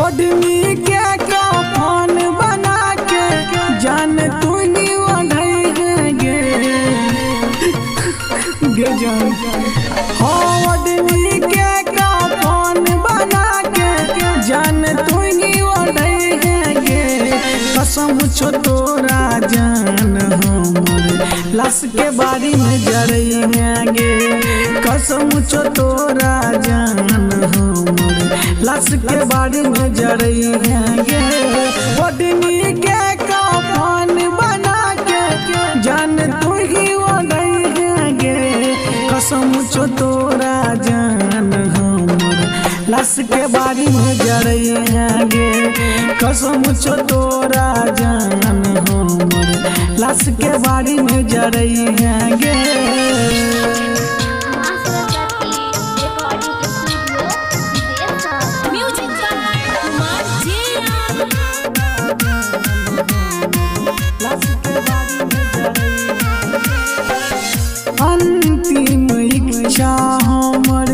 ओढ़नी के कफन बना के जान तू ही ओढ़ई गे जान हो ओढ़नी के कफन बना के जान तू ही ओढ़ई गे कसम छो तोरा जान हमर लाश के बारी में जरई गे कसम छो तोरा जान हमर लाश के बारी में जरई गे ओढ़नी के कफन बना के जान तू ही ओढ़ई गे कसम छो तोरा जान हमर लाश के बारी में जरई गे कसम छो तोरा जान हमर लाश के बारी में जरई गे। अंतिम इच्छा हमर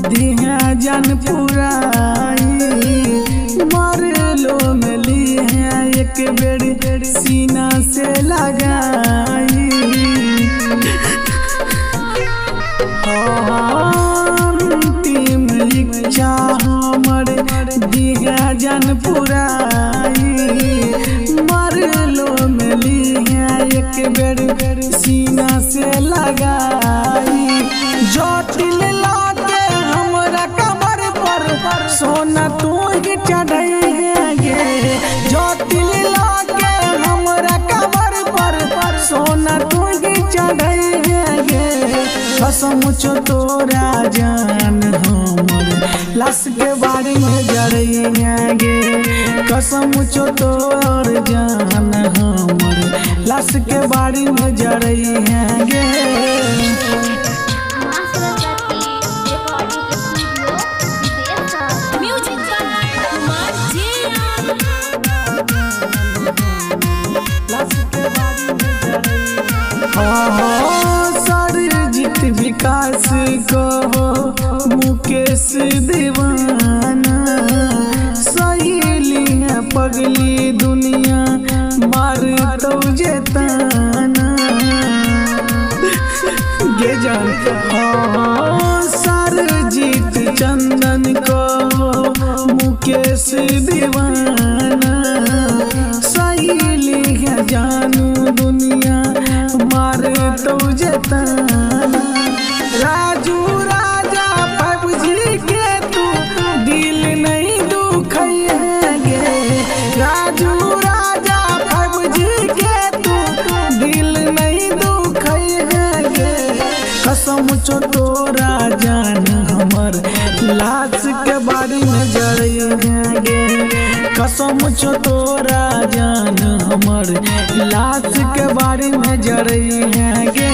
दिहा जन पुराई मरलो में लिहा एक बेर सीना से लगाई अंतिम इच्छा हमर दिहा जन पुराई मरलो में लिहा एक बेर सीना से लगाई जटिल लागे हमरा कमर पर सोना तू ही चढ़ई गे जटिल लागे हमरा कमर पर सोना तू ही चढ़ई गे कसम छो तोरा जान हमर लाश के बारी में जरई गे कसम छो तोर जान हमर लाश के बारी में जरई गे। सरजीत विकास को मुकेश दीवाना सहेली है पगली दुनिया मार तो जेताना गे जान सरजीत चंदन को मुकेश दीवाना सहेली है जानू दुनिया मार तो जेताना राजू राजा बाबूजी के तू दिल नहीं दुखई गे राजू राजा बाबूजी के तू दिल नहीं दुखई गे कसम छो तोरा जान हमर लाश के बारी में जरई गे कसम छो तोरा जान हमर लाश के बारी में जरई गे।